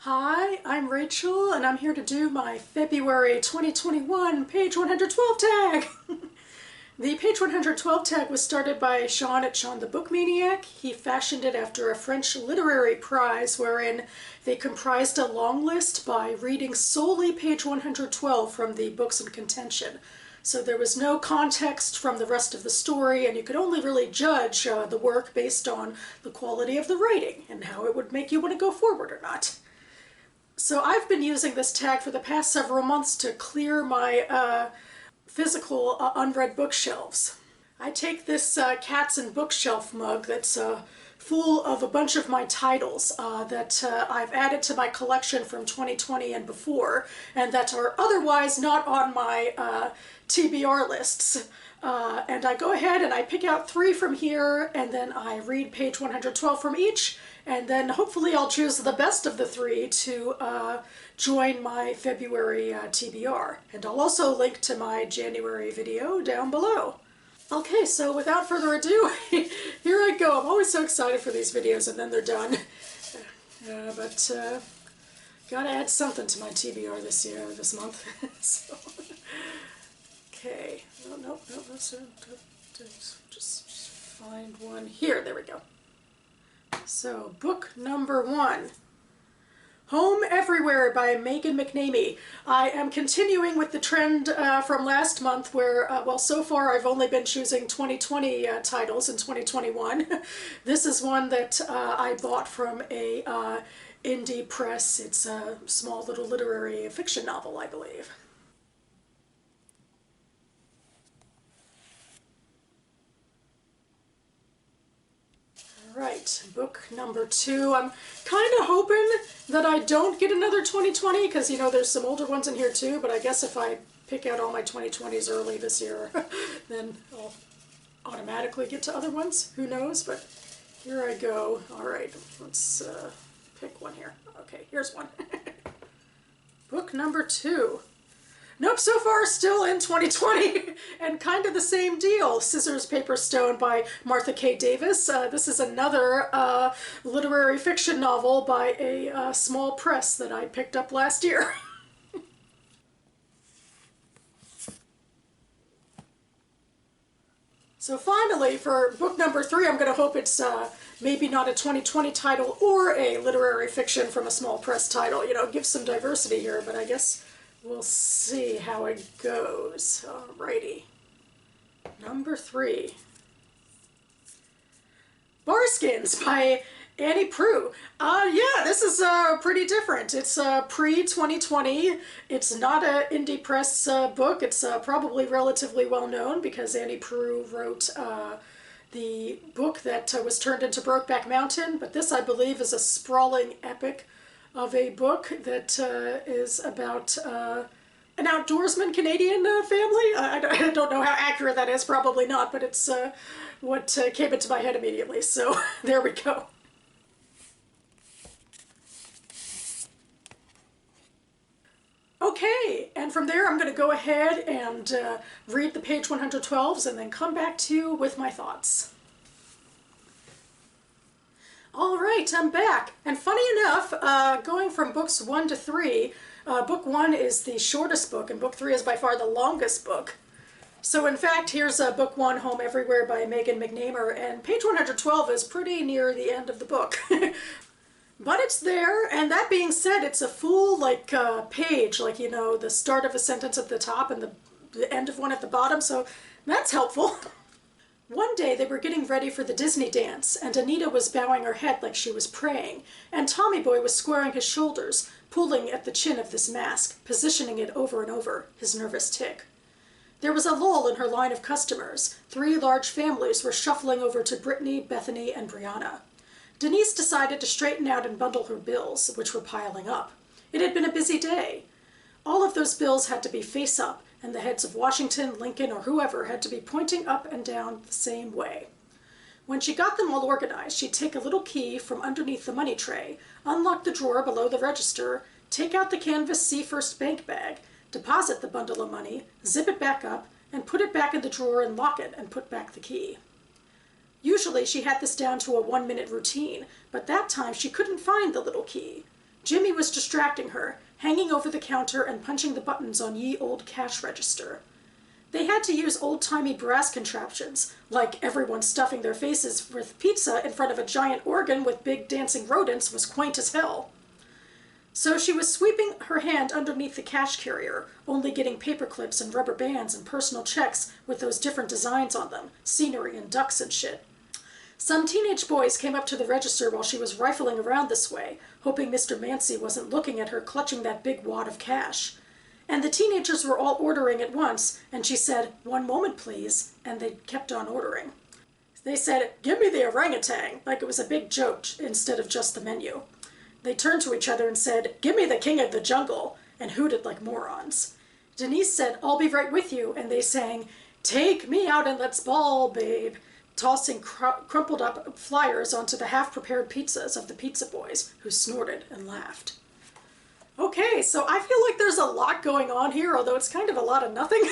Hi, I'm Rachel, and I'm here to do my February 2021 page 112 tag. The page 112 tag was started by Sean at Sean the Book Maniac. He fashioned it after a French literary prize wherein they comprised a long list by reading solely page 112 from the books in contention. So there was no context from the rest of the story, and you could only really judge the work based on the quality of the writing and how it would make you want to go forward or not. So I've been using this tag for the past several months to clear my physical unread bookshelves. I take this Cats and Bookshelf mug that's full of a bunch of my titles that I've added to my collection from 2020 and before, and that are otherwise not on my TBR lists. And I go ahead and I pick out 3 from here, and then I read page 112 from each, and then hopefully I'll choose the best of the 3 to join my February TBR. And I'll also link to my January video down below. Okay, so without further ado, here I go. I'm always so excited for these videos and then they're done. But gotta add something to my TBR this month. So, okay. No, just find one here. There we go. So, book number 1. Home Everywhere by Megan McNamee. I am continuing with the trend from last month where, well, so far I've only been choosing 2020 titles in 2021. This is one that I bought from a indie press. It's a small little literary fiction novel, I believe. Right, book number 2. I'm kind of hoping that I don't get another 2020 because, you know, there's some older ones in here too, but I guess if I pick out all my 2020s early this year, then I'll automatically get to other ones. Who knows? But here I go. All right, let's pick one here. Okay, here's one. Book number 2. Nope, so far still in 2020, and kind of the same deal. Scissors, Paper, Stone by Martha K. Davis. This is another literary fiction novel by a small press that I picked up last year. So finally, for book number 3, I'm going to hope it's maybe not a 2020 title or a literary fiction from a small press title. You know, give some diversity here, but I guess we'll see how it goes. Alrighty. Number 3. Barskins by Annie Proulx. Yeah, this is pretty different. It's pre-2020. It's not an indie press book. It's probably relatively well known because Annie Proulx wrote the book that was turned into Brokeback Mountain, but this, I believe, is a sprawling epic of a book that is about an outdoorsman Canadian family. I don't know how accurate that is, probably not, but it's what came into my head immediately, so there we go. Okay, and from there I'm going to go ahead and read the page 112s and then come back to you with my thoughts. All right, I'm back. And funny enough, going from books 1 to 3, book 1 is the shortest book, and book 3 is by far the longest book. So in fact, here's book 1, Home Everywhere by Megan McNamee, and page 112 is pretty near the end of the book. But it's there, and that being said, it's a full, like, page, like, you know, the start of a sentence at the top and the end of one at the bottom, so that's helpful. One day they were getting ready for the Disney dance, and Anita was bowing her head like she was praying, and Tommy Boy was squaring his shoulders, pulling at the chin of this mask, positioning it over and over, his nervous tick. There was a lull in her line of customers. 3 large families were shuffling over to Brittany, Bethany, and Brianna. Denise decided to straighten out and bundle her bills, which were piling up. It had been a busy day. All of those bills had to be face up, and the heads of Washington, Lincoln, or whoever had to be pointing up and down the same way. When she got them all organized, she'd take a little key from underneath the money tray, unlock the drawer below the register, take out the canvas See First bank bag, deposit the bundle of money, zip it back up, and put it back in the drawer and lock it and put back the key. Usually she had this down to a 1-minute routine, but that time she couldn't find the little key. Jimmy was distracting her, hanging over the counter and punching the buttons on ye old cash register. They had to use old-timey brass contraptions, like everyone stuffing their faces with pizza in front of a giant organ with big dancing rodents was quaint as hell. So she was sweeping her hand underneath the cash carrier, only getting paper clips and rubber bands and personal checks with those different designs on them, scenery and ducks and shit. Some teenage boys came up to the register while she was rifling around this way, hoping Mr. Mancy wasn't looking at her clutching that big wad of cash. And the teenagers were all ordering at once, and she said, "1 moment, please," and they kept on ordering. They said, "Give me the orangutan," like it was a big joke instead of just the menu. They turned to each other and said, "Give me the king of the jungle," and hooted like morons. Denise said, "I'll be right with you," and they sang, "Take me out and let's ball, babe," tossing crumpled up flyers onto the half-prepared pizzas of the pizza boys, who snorted and laughed. Okay, so I feel like there's a lot going on here, although it's kind of a lot of nothing.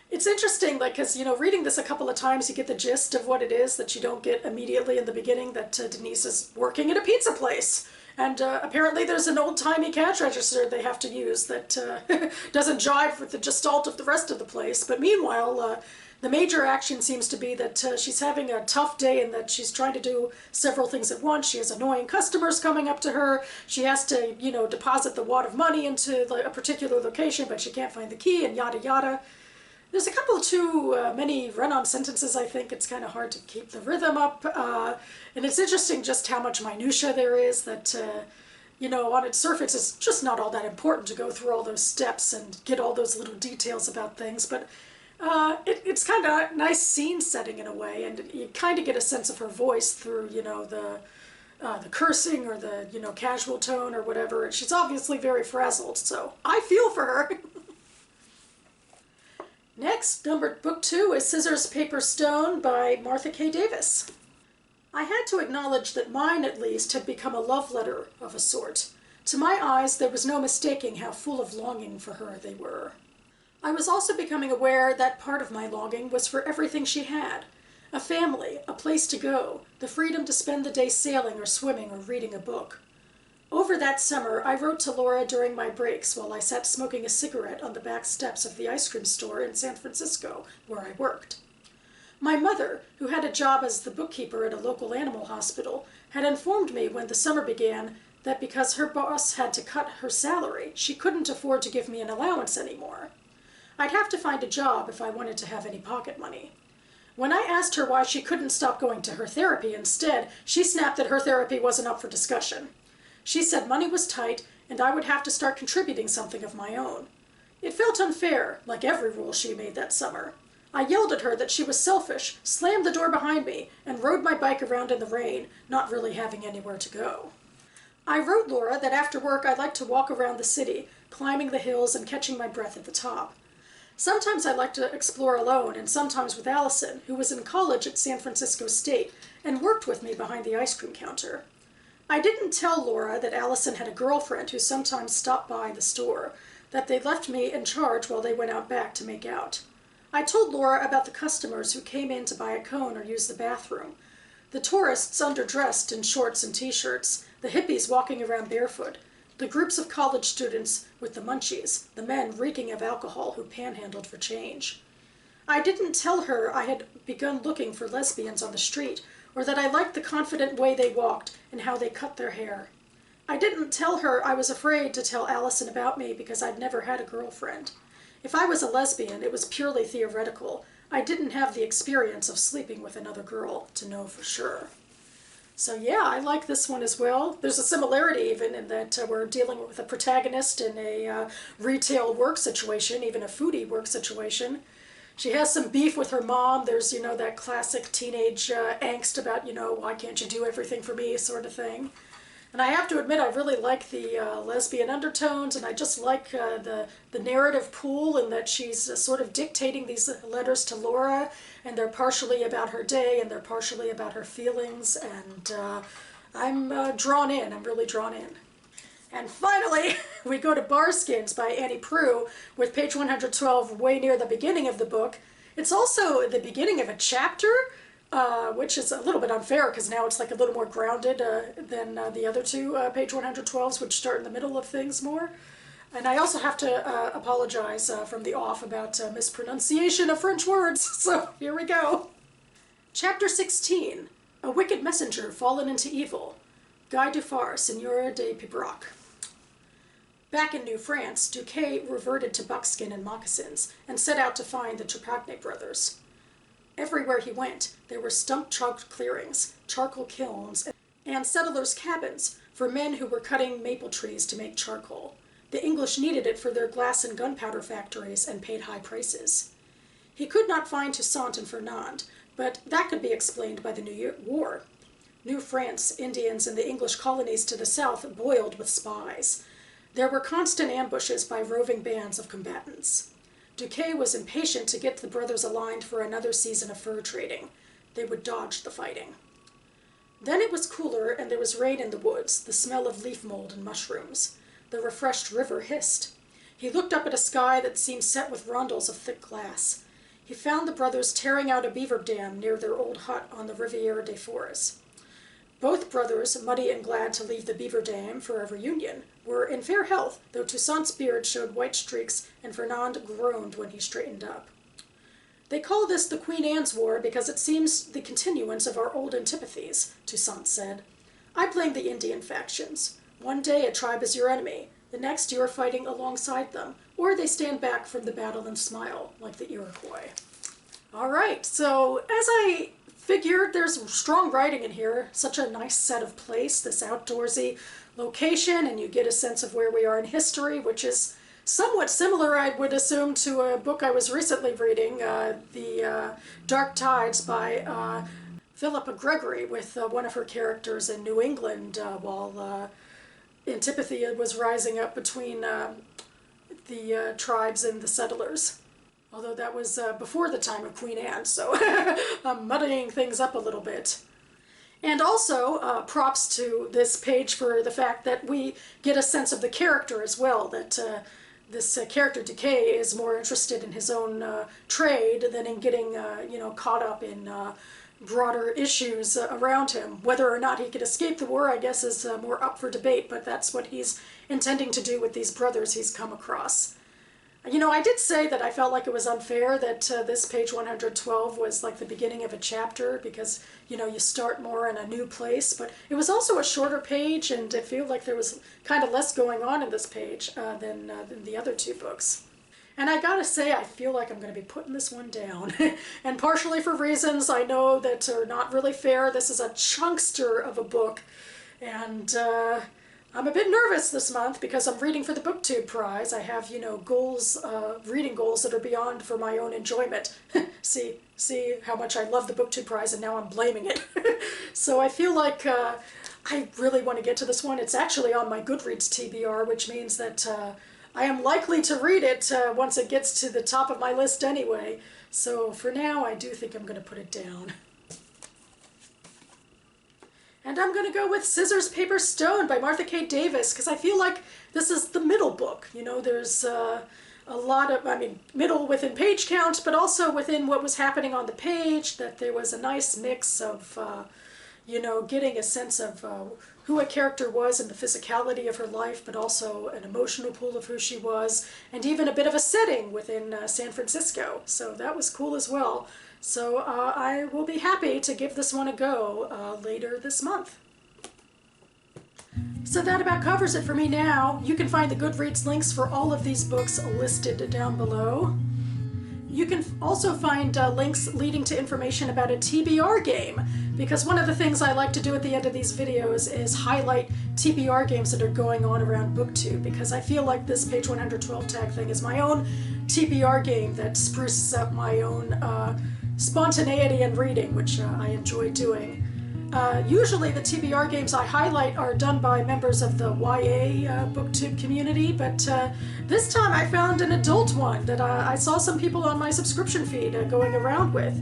It's interesting, like, because, you know, reading this a couple of times, you get the gist of what it is that you don't get immediately in the beginning, that Denise is working at a pizza place. And apparently there's an old-timey cash register they have to use that doesn't jive with the gestalt of the rest of the place. But meanwhile, the major action seems to be that she's having a tough day and that she's trying to do several things at once. She has annoying customers coming up to her. She has to, you know, deposit the wad of money into a particular location, but she can't find the key, and yada yada. There's a couple too many run-on sentences, I think. It's kind of hard to keep the rhythm up. And it's interesting just how much minutia there is that, you know, on its surface it's just not all that important to go through all those steps and get all those little details about things. But it's kind of a nice scene setting in a way, and you kind of get a sense of her voice through, you know, the cursing or the, you know, casual tone or whatever. And she's obviously very frazzled, so I feel for her. Next, numbered book 2 is Scissors, Paper, Stone by Martha K. Davis. I had to acknowledge that mine, at least, had become a love letter of a sort. To my eyes, there was no mistaking how full of longing for her they were. I was also becoming aware that part of my longing was for everything she had. A family, a place to go, the freedom to spend the day sailing or swimming or reading a book. Over that summer, I wrote to Laura during my breaks while I sat smoking a cigarette on the back steps of the ice cream store in San Francisco, where I worked. My mother, who had a job as the bookkeeper at a local animal hospital, had informed me when the summer began that because her boss had to cut her salary, she couldn't afford to give me an allowance anymore. I'd have to find a job if I wanted to have any pocket money. When I asked her why she couldn't stop going to her therapy instead, she snapped that her therapy wasn't up for discussion. She said money was tight, and I would have to start contributing something of my own. It felt unfair, like every rule she made that summer. I yelled at her that she was selfish, slammed the door behind me, and rode my bike around in the rain, not really having anywhere to go. I wrote Laura that after work I liked to walk around the city, climbing the hills and catching my breath at the top. Sometimes I liked to explore alone, and sometimes with Allison, who was in college at San Francisco State and worked with me behind the ice cream counter. I didn't tell Laura that Allison had a girlfriend who sometimes stopped by the store, that they left me in charge while they went out back to make out. I told Laura about the customers who came in to buy a cone or use the bathroom, the tourists underdressed in shorts and t-shirts, the hippies walking around barefoot, the groups of college students with the munchies, the men reeking of alcohol who panhandled for change. I didn't tell her I had begun looking for lesbians on the street, or that I liked the confident way they walked and how they cut their hair. I didn't tell her I was afraid to tell Allison about me because I'd never had a girlfriend. If I was a lesbian, it was purely theoretical. I didn't have the experience of sleeping with another girl to know for sure. So yeah, I like this one as well. There's a similarity even in that we're dealing with a protagonist in a retail work situation, even a foodie work situation. She has some beef with her mom. There's, you know, that classic teenage angst about, you know, why can't you do everything for me sort of thing. And I have to admit, I really like the lesbian undertones, and I just like the narrative pool, and that she's sort of dictating these letters to Laura, and they're partially about her day, and they're partially about her feelings, and I'm drawn in. I'm really drawn in. And finally, we go to Barskins by Annie Proulx with page 112 way near the beginning of the book. It's also the beginning of a chapter, which is a little bit unfair because now it's like a little more grounded than the other two page 112s, which start in the middle of things more. And I also have to apologize from the off about mispronunciation of French words, so here we go. Chapter 16, A Wicked Messenger Fallen into Evil. Guy Dufar, Seigneur de Pibrac. Back in New France, Duquet reverted to buckskin and moccasins and set out to find the Trepagne brothers. Everywhere he went, there were stump-chugged clearings, charcoal kilns, and settlers' cabins for men who were cutting maple trees to make charcoal. The English needed it for their glass and gunpowder factories and paid high prices. He could not find Toussaint and Fernand, but that could be explained by the New War. New France, Indians, and the English colonies to the south boiled with spies. There were constant ambushes by roving bands of combatants. Duquet was impatient to get the brothers aligned for another season of fur trading. They would dodge the fighting. Then it was cooler and there was rain in the woods, the smell of leaf mold and mushrooms. The refreshed river hissed. He looked up at a sky that seemed set with rondels of thick glass. He found the brothers tearing out a beaver dam near their old hut on the Rivière des Forêts. Both brothers, muddy and glad to leave the beaver dam for a reunion, were in fair health, though Toussaint's beard showed white streaks and Fernand groaned when he straightened up. They call this the Queen Anne's War because it seems the continuance of our old antipathies, Toussaint said. I blame the Indian factions. One day a tribe is your enemy, the next you are fighting alongside them, or they stand back from the battle and smile, like the Iroquois. All right, so as I figured, there's strong writing in here, such a nice set of place, this outdoorsy location, and you get a sense of where we are in history, which is somewhat similar, I would assume, to a book I was recently reading, The Dark Tides by Philippa Gregory, with one of her characters in New England while antipathy was rising up between the tribes and the settlers. Although that was before the time of Queen Anne, so I'm muddying things up a little bit. And also, props to this page for the fact that we get a sense of the character as well, that this character, Duquet, is more interested in his own trade than in getting, caught up in broader issues around him. Whether or not he could escape the war, I guess, is more up for debate, but that's what he's intending to do with these brothers he's come across. You know, I did say that I felt like it was unfair that this page 112 was like the beginning of a chapter because, you start more in a new place, but it was also a shorter page and I feel like there was kind of less going on in this page than the other two books. And I gotta say, I feel like I'm going to be putting this one down. And partially for reasons I know that are not really fair. This is a chunkster of a book. And I'm a bit nervous this month because I'm reading for the BookTube Prize. I have, goals, reading goals that are beyond for my own enjoyment. See how much I love the BookTube Prize and now I'm blaming it. So I feel like I really want to get to this one. It's actually on my Goodreads TBR, which means that I am likely to read it once it gets to the top of my list anyway. So for now, I do think I'm going to put it down. And I'm going to go with Scissors, Paper, Stone by Martha K. Davis, because I feel like this is the middle book. There's a lot of, middle within page count, but also within what was happening on the page, that there was a nice mix of, getting a sense of who a character was and the physicality of her life, but also an emotional pool of who she was, and even a bit of a setting within San Francisco. So that was cool as well. So I will be happy to give this one a go later this month. So that about covers it for me now. You can find the Goodreads links for all of these books listed down below. You can also find links leading to information about a TBR game, because one of the things I like to do at the end of these videos is highlight TBR games that are going on around BookTube, because I feel like this page 112 tag thing is my own TBR game that spruces up my own spontaneity in reading, which I enjoy doing. Usually the TBR games I highlight are done by members of the YA BookTube community, but this time I found an adult one that I saw some people on my subscription feed going around with.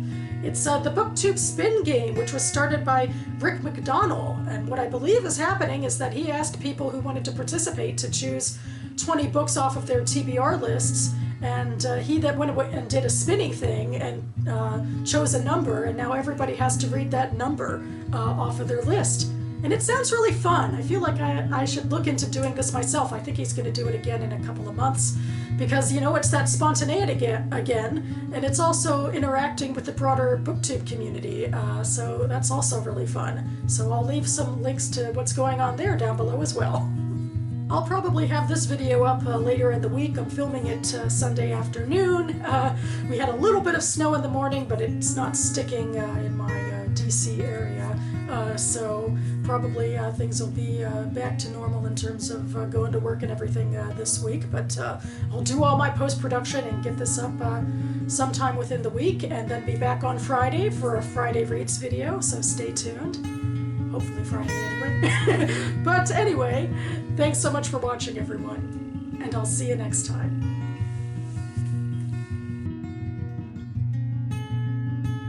It's the BookTube Spin game, which was started by Rick McDonnell, and what I believe is happening is that he asked people who wanted to participate to choose 20 books off of their TBR lists, and he that went away and did a spinning thing and chose a number, and now everybody has to read that number off of their list. And it sounds really fun. I feel like I should look into doing this myself. I think he's going to do it again in a couple of months because, you know, it's that spontaneity again, and it's also interacting with the broader BookTube community, so that's also really fun. So I'll leave some links to what's going on there down below as well. I'll probably have this video up later in the week. I'm filming it Sunday afternoon. We had a little bit of snow in the morning, but it's not sticking in my DC area. So probably things will be back to normal in terms of going to work and everything this week. But I'll do all my post-production and get this up sometime within the week, and then be back on Friday for a Friday Reads video, so stay tuned. Hopefully Friday anyway. But anyway, thanks so much for watching, everyone, and I'll see you next time.